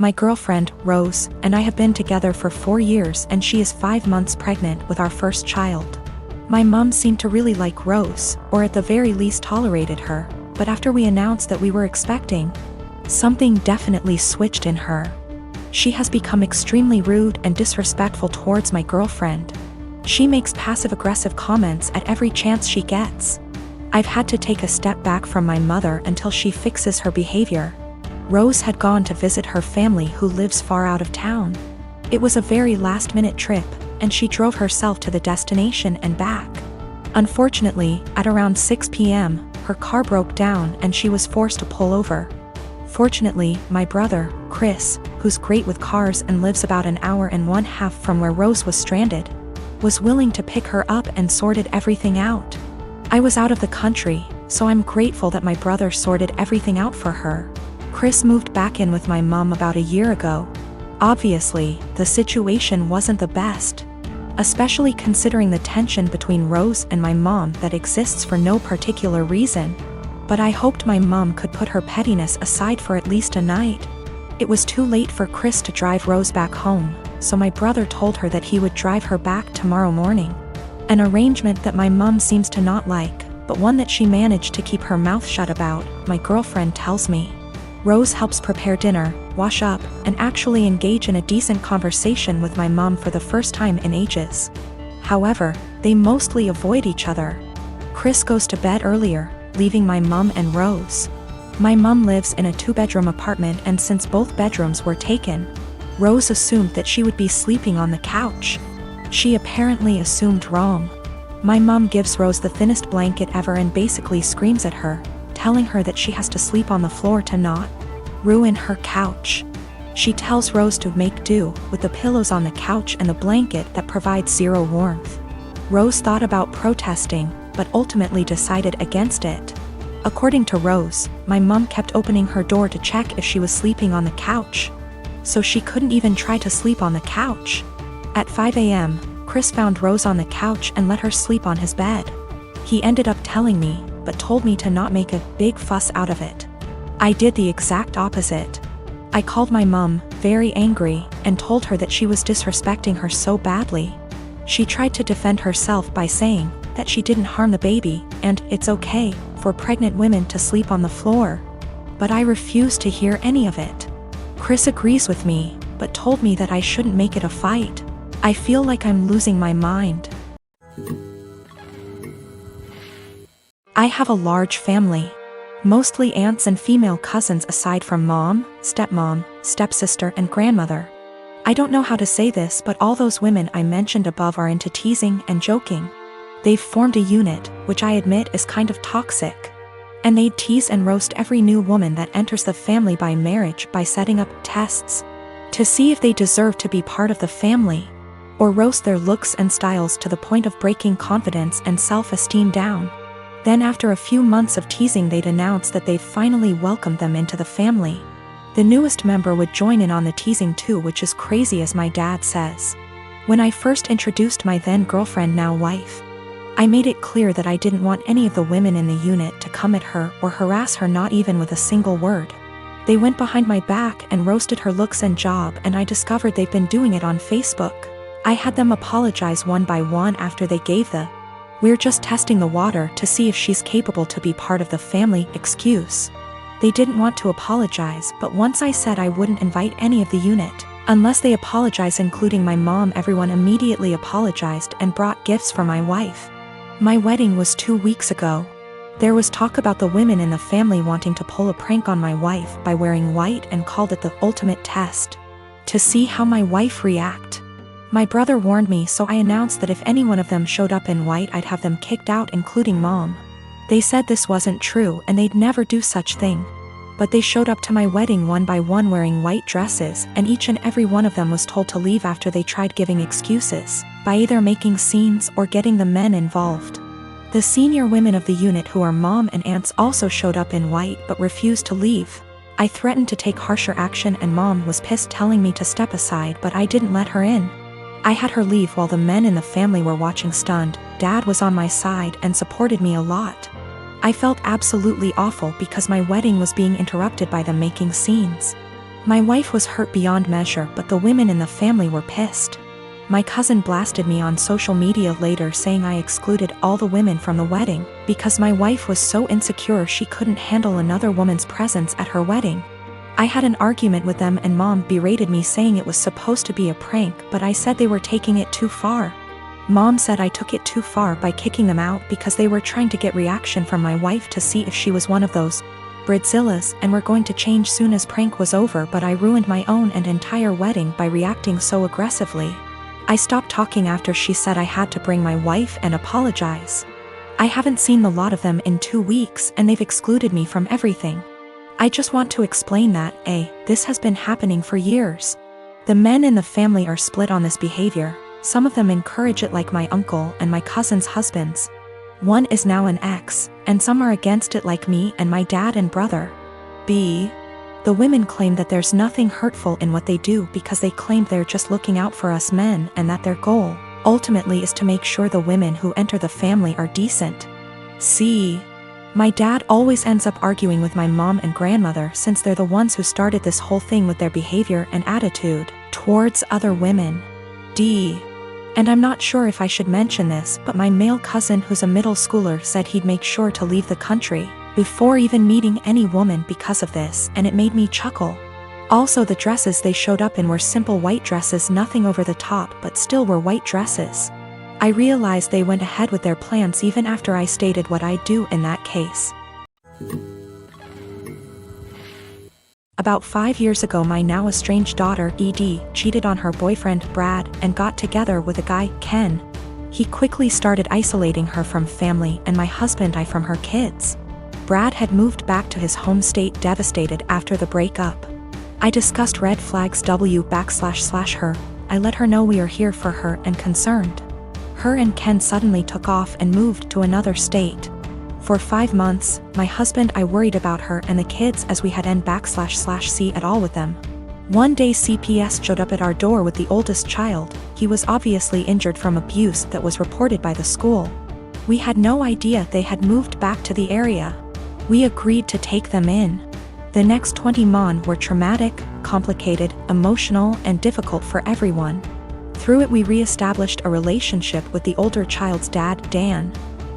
My girlfriend, Rose, and I have been together for 4 years and she is 5 months pregnant with our first child. My mom seemed to really like Rose, or at the very least tolerated her, but after we announced that we were expecting, something definitely switched in her. She has become extremely rude and disrespectful towards my girlfriend. She makes passive-aggressive comments at every chance she gets. I've had to take a step back from my mother until she fixes her behavior. Rose had gone to visit her family who lives far out of town. It was a very last-minute trip, and she drove herself to the destination and back. Unfortunately, at around 6 p.m., her car broke down and she was forced to pull over. Fortunately, my brother, Chris, who's great with cars and lives about an hour and 1/2 from where Rose was stranded, was willing to pick her up and sorted everything out. I was out of the country, so I'm grateful that my brother sorted everything out for her. Chris moved back in with my mom about a year ago. Obviously, the situation wasn't the best, especially considering the tension between Rose and my mom that exists for no particular reason. But I hoped my mom could put her pettiness aside for at least a night. It was too late for Chris to drive Rose back home, so my brother told her that he would drive her back tomorrow morning. An arrangement that my mom seems to not like, but one that she managed to keep her mouth shut about, my girlfriend tells me. Rose helps prepare dinner, wash up, and actually engage in a decent conversation with my mom for the first time in ages. However, they mostly avoid each other. Chris goes to bed earlier, leaving my mom and Rose. My mom lives in a 2-bedroom apartment, and since both bedrooms were taken, Rose assumed that she would be sleeping on the couch. She apparently assumed wrong. My mom gives Rose the thinnest blanket ever and basically screams at her, telling her that she has to sleep on the floor to not ruin her couch. She tells Rose to make do with the pillows on the couch and the blanket that provides zero warmth. Rose thought about protesting, but ultimately decided against it. According to Rose, my mom kept opening her door to check if she was sleeping on the couch, so she couldn't even try to sleep on the couch. At 5 a.m., Chris found Rose on the couch and let her sleep on his bed. He ended up telling me, but told me to not make a big fuss out of it. I did the exact opposite. I called my mom, very angry, and told her that she was disrespecting her so badly. She tried to defend herself by saying that she didn't harm the baby, and it's okay for pregnant women to sleep on the floor. But I refused to hear any of it. Chris agrees with me, but told me that I shouldn't make it a fight. I feel like I'm losing my mind. I have a large family, mostly aunts and female cousins aside from mom, stepmom, stepsister, and grandmother. I don't know how to say this, but all those women I mentioned above are into teasing and joking. They've formed a unit, which I admit is kind of toxic. And they'd tease and roast every new woman that enters the family by marriage by setting up tests to see if they deserve to be part of the family, or roast their looks and styles to the point of breaking confidence and self-esteem down. Then after a few months of teasing, they'd announce that they've finally welcomed them into the family. The newest member would join in on the teasing too, which is crazy, as my dad says. When I first introduced my then girlfriend, now wife, I made it clear that I didn't want any of the women in the unit to come at her or harass her, not even with a single word. They went behind my back and roasted her looks and job, and I discovered they've been doing it on Facebook. I had them apologize one by one after they gave the "we're just testing the water to see if she's capable to be part of the family" excuse. They didn't want to apologize, but once I said I wouldn't invite any of the unit unless they apologize, including my mom, everyone immediately apologized and brought gifts for my wife. My wedding was 2 weeks ago. There was talk about the women in the family wanting to pull a prank on my wife by wearing white and called it the ultimate test to see how my wife react. My brother warned me, so I announced that if any one of them showed up in white, I'd have them kicked out, including mom. They said this wasn't true and they'd never do such thing. But they showed up to my wedding one by one wearing white dresses, and each and every one of them was told to leave after they tried giving excuses by either making scenes or getting the men involved. The senior women of the unit, who are mom and aunts, also showed up in white but refused to leave. I threatened to take harsher action and mom was pissed, telling me to step aside, but I didn't let her in. I had her leave while the men in the family were watching stunned. Dad was on my side and supported me a lot. I felt absolutely awful because my wedding was being interrupted by them making scenes. My wife was hurt beyond measure, but the women in the family were pissed. My cousin blasted me on social media later, saying I excluded all the women from the wedding because my wife was so insecure she couldn't handle another woman's presence at her wedding. I had an argument with them and Mom berated me, saying it was supposed to be a prank, but I said they were taking it too far. Mom said I took it too far by kicking them out because they were trying to get reaction from my wife to see if she was one of those Bridzillas and were going to change soon as prank was over, but I ruined my own and entire wedding by reacting so aggressively. I stopped talking after she said I had to bring my wife and apologize. I haven't seen the lot of them in 2 weeks and they've excluded me from everything. I just want to explain that, this has been happening for years. The men in the family are split on this behavior. Some of them encourage it, like my uncle and my cousin's husbands. One is now an ex, and some are against it, like me and my dad and brother. The women claim that there's nothing hurtful in what they do because they claim they're just looking out for us men, and that their goal, ultimately, is to make sure the women who enter the family are decent. My dad always ends up arguing with my mom and grandmother, since they're the ones who started this whole thing with their behavior and attitude towards other women. And I'm not sure if I should mention this, but my male cousin, who's a middle schooler, said he'd make sure to leave the country before even meeting any woman because of this, and it made me chuckle. Also, the dresses they showed up in were simple white dresses, nothing over the top, but still were white dresses. I realized they went ahead with their plans even after I stated what I'd do in that case. About 5 years ago, my now estranged daughter, Ed, cheated on her boyfriend, Brad, and got together with a guy, Ken. He quickly started isolating her from family and my husband and I from her kids. Brad had moved back to his home state, devastated after the breakup. I discussed red flags her. I let her know we are here for her and concerned. Her and Ken suddenly took off and moved to another state. For 5 months, my husband and I worried about her and the kids, as we had n//c at all with them. One day CPS showed up at our door with the oldest child. He was obviously injured from abuse that was reported by the school. We had no idea they had moved back to the area. We agreed to take them in. The next 20 months were traumatic, complicated, emotional, and difficult for everyone. Through it, we re-established a relationship with the older child's dad, Dan.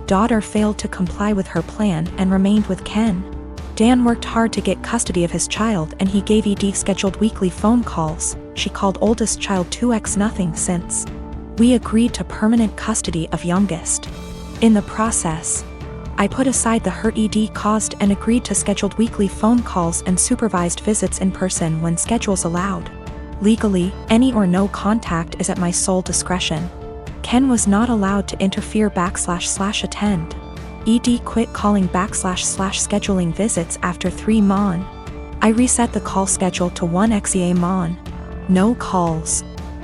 Daughter failed to comply with her plan and remained with Ken. Dan worked hard to get custody of his child, and he gave Ed scheduled weekly phone calls. She called oldest child 2x nothing since. We agreed to permanent custody of youngest. In the process, I put aside the hurt Ed caused and agreed to scheduled weekly phone calls and supervised visits in person when schedules allowed. Legally, any or no contact is at my sole discretion. Ken was not allowed to interfere //attend. Ed quit calling //scheduling visits after 3 months. I reset the call schedule to 1 month. No calls.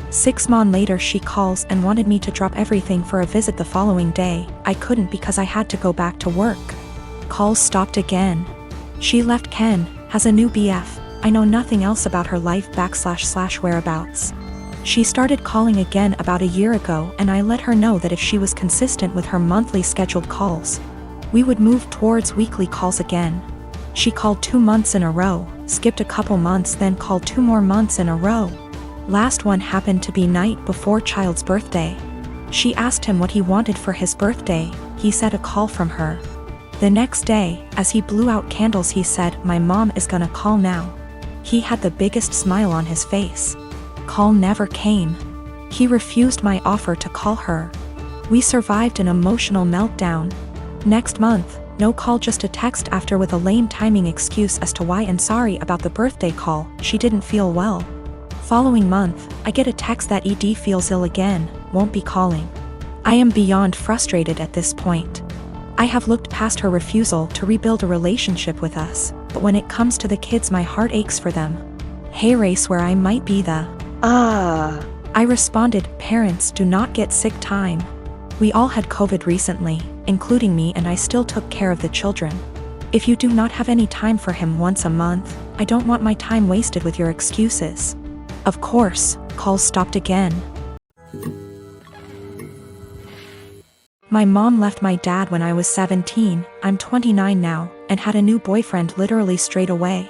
6 months later, she calls and wanted me to drop everything for a visit the following day. I couldn't because I had to go back to work. Calls stopped again. She left Ken, has a new BF. I know nothing else about her life / whereabouts. She started calling again about a year ago, and I let her know that if she was consistent with her monthly scheduled calls, we would move towards weekly calls again. She called 2 months in a row, skipped a couple months, then called 2 more months in a row. Last one happened to be night before child's birthday. She asked him what he wanted for his birthday. He said a call from her. The next day, as he blew out candles, he said, "My mom is gonna call now." He had the biggest smile on his face. Call never came. He refused my offer to call her. We survived an emotional meltdown. Next month, no call, just a text after with a lame timing excuse as to why and sorry about the birthday call, she didn't feel well. Following month, I get a text that Ed feels ill again, won't be calling. I am beyond frustrated at this point. I have looked past her refusal to rebuild a relationship with us, but when it comes to the kids, my heart aches for them. Hey race, where I might be the I responded, "Parents do not get sick time. We all had COVID recently, including me, and I still took care of the children. If you do not have any time for him once a month, I don't want my time wasted with your excuses." Of course, calls stopped again. My mom left my dad when I was 17, I'm 29 now, and had a new boyfriend literally straight away.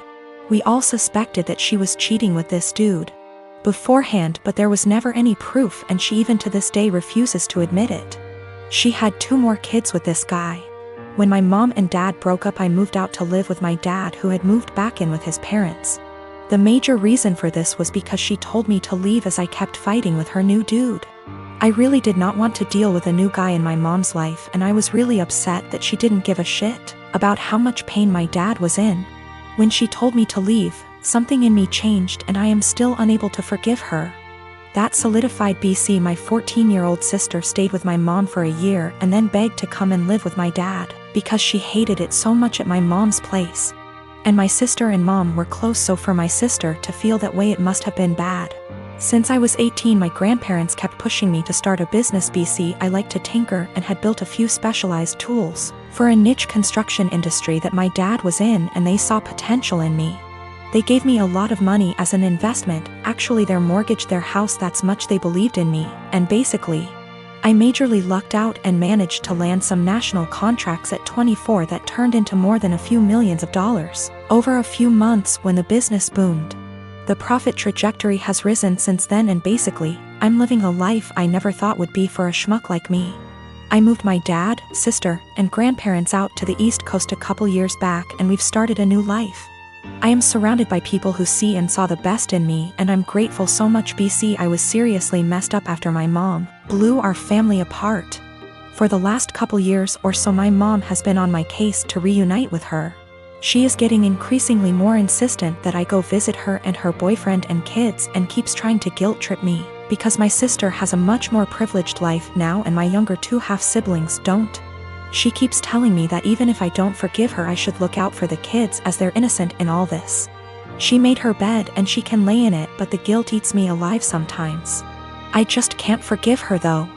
We all suspected that she was cheating with this dude beforehand, but there was never any proof, and she even to this day refuses to admit it. She had 2 more kids with this guy. When my mom and dad broke up, I moved out to live with my dad, who had moved back in with his parents. The major reason for this was because she told me to leave as I kept fighting with her new dude. I really did not want to deal with a new guy in my mom's life, and I was really upset that she didn't give a shit about how much pain my dad was in. When she told me to leave, something in me changed, and I am still unable to forgive her. That solidified BC. My 14-year-old sister stayed with my mom for a year and then begged to come and live with my dad because she hated it so much at my mom's place. And my sister and mom were close, so for my sister to feel that way, it must have been bad. Since I was 18, my grandparents kept pushing me to start a business. BC, I liked to tinker and had built a few specialized tools for a niche construction industry that my dad was in, and they saw potential in me. They gave me a lot of money as an investment. Actually, they mortgaged their house, that's much they believed in me, and basically, I majorly lucked out and managed to land some national contracts at 24 that turned into more than a few millions of dollars over a few months when the business boomed. The profit trajectory has risen since then, and basically, I'm living a life I never thought would be for a schmuck like me. I moved my dad, sister, and grandparents out to the East Coast a couple years back, and we've started a new life. I am surrounded by people who see and saw the best in me, and I'm grateful so much. BC, I was seriously messed up after my mom blew our family apart. For the last couple years or so, my mom has been on my case to reunite with her. She is getting increasingly more insistent that I go visit her and her boyfriend and kids, and keeps trying to guilt trip me because my sister has a much more privileged life now and my younger 2 half-siblings don't. She keeps telling me that even if I don't forgive her, I should look out for the kids as they're innocent in all this. She made her bed and she can lay in it, but the guilt eats me alive sometimes. I just can't forgive her though.